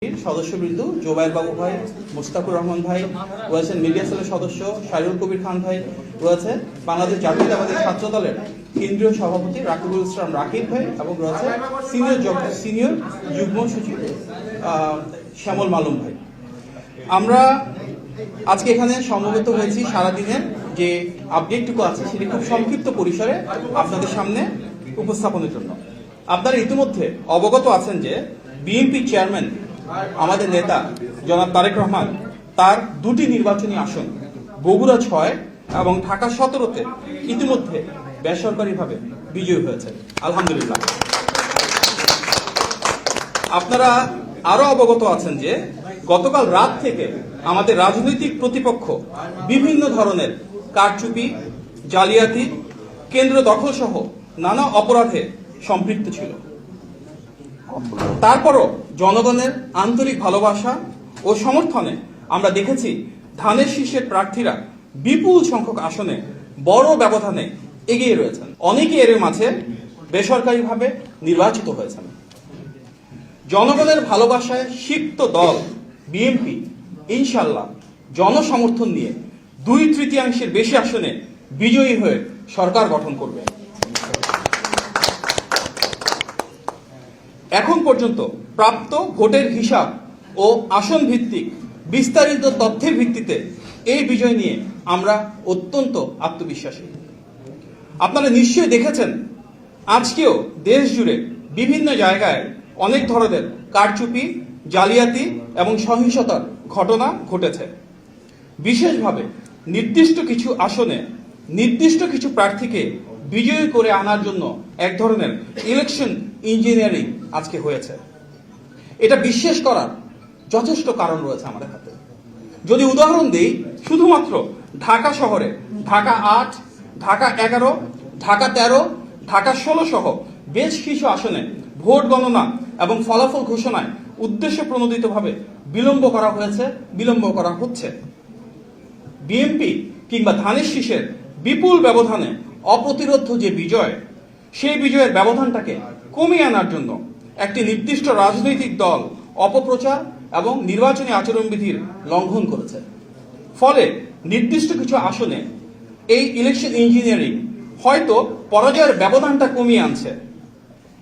সদস্যবৃন্দ জোবায়ের বাবু ভাই, মুস্তাকুর রহমান ভাই রয়েছেন, মিডিয়া সেলের সদস্য শাহরুল কবির খান ভাই রয়েছে, বাংলাদেশ জাতীয়তাবাদী ছাত্র দলের কেন্দ্রীয় সভাপতি রাকিবুল ইসলাম রাকিব ভাই এবং রয়েছে সিনিয়র যুগ্ম সচিব শ্যামল মালুম ভাই। আমরা আজকে এখানে সমবেত হয়েছি সারাদিনের যে আপডেটটুকু আছে সেটি খুব সংক্ষিপ্ত পরিসরে আপনাদের সামনে উপস্থাপনের জন্য। আপনারা ইতিমধ্যে অবগত আছেন যে বিএনপি চেয়ারম্যান আমাদের নেতা জনাব তারেক রহমান তার দুটি নির্বাচনী আসন বগুড়া ৬ এবং ঢাকা ১৭-তে ইতিমধ্যে বেসরকারিভাবে বিজয়ী হয়েছে, আলহামদুলিল্লাহ। আপনারা আরো অবগত আছেন যে গতকাল রাত থেকে আমাদের রাজনৈতিক প্রতিপক্ষ বিভিন্ন ধরনের কারচুপি, জালিয়াতি, কেন্দ্র দখল সহ নানা অপরাধে সম্পৃক্ত ছিল। তারপরও জনগণের আন্তরিক ভালোবাসা ও সমর্থনে আমরা দেখেছি ধানের শীষের প্রার্থীরা বিপুল সংখ্যক আসনে বড় ব্যবধানে এগিয়ে রয়েছেন। অনেকে এর মাঝে বেসরকারিভাবে নির্বাচিত হয়েছেন। জনগণের ভালোবাসায় সিক্ত দল বিএনপি ইনশাল্লাহ জনসমর্থন নিয়ে 2/3 বেশি আসনে বিজয়ী হয়ে সরকার গঠন করবে। এখন পর্যন্ত প্রাপ্ত ভোটের হিসাব ও আসন ভিত্তিক বিস্তারিত তথ্যের ভিত্তিতে এই বিজয় নিয়ে আমরা অত্যন্ত আত্মবিশ্বাসী। আপনারা নিশ্চয়ই দেখেছেন আজকেও দেশ জুড়ে বিভিন্ন জায়গায় অনেক ধরনের কারচুপি, জালিয়াতি এবং সহিংসতার ঘটনা ঘটেছে। বিশেষভাবে নির্দিষ্ট কিছু আসনে নির্দিষ্ট কিছু প্রার্থীকে বিজয়ী করে আনার জন্য এক ধরনের ইলেকশন ইঞ্জিনিয়ারিং আজকে হয়েছে। এটা বিশ্বাস করার যথেষ্ট কারণ রয়েছে আমাদের হাতে। যদি উদাহরণ দিই, শুধুমাত্র ঢাকা শহরে ঢাকা 8, ঢাকা 11, ঢাকা 13, ঢাকা 16 সহ বেশ কিছু আসনে ভোট গণনা এবং ফলাফল ঘোষণায় উদ্দেশ্য প্রণোদিতভাবে বিলম্ব করা হয়েছে, বিলম্ব করা হচ্ছে। বিএনপি কিংবা ধানের শীষের বিপুল ব্যবধানে অপ্রতিরোধ্য যে বিজয়, সেই বিজয়ের ব্যবধানটাকে কমিয়ে আনার জন্য একটি নির্দিষ্ট রাজনৈতিক দল অপপ্রচার এবং নির্বাচনী আচরণবিধির লঙ্ঘন করেছে। ফলে নির্দিষ্ট কিছু আসনে এই ইলেকশন ইঞ্জিনিয়ারিং হয়তো পরাজয়ের ব্যবধানটা কমিয়ে আনছে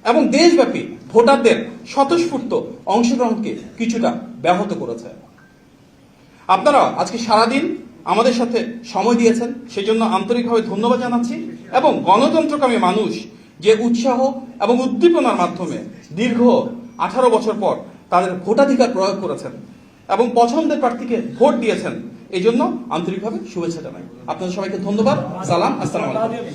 এবং দেশব্যাপী ভোটারদের স্বতঃস্ফূর্ত অংশগ্রহণকে কিছুটা ব্যাহত করেছে। আপনারা আজকে সারাদিন আমাদের সাথে সময় দিয়েছেন, সেজন্য আন্তরিকভাবে ধন্যবাদ জানাচ্ছি। এবং গণতন্ত্রকামী মানুষ যে উৎসাহ এবং উদ্দীপনার মাধ্যমে দীর্ঘ 18 বছর পর তাদের ভোটাধিকার প্রয়োগ করেছেন এবং পছন্দের প্রার্থীকে ভোট দিয়েছেন, এই জন্য আন্তরিকভাবে শুভেচ্ছা জানাই। আপনাদের সবাইকে ধন্যবাদ। সালাম, আসসালামু আলাইকুম।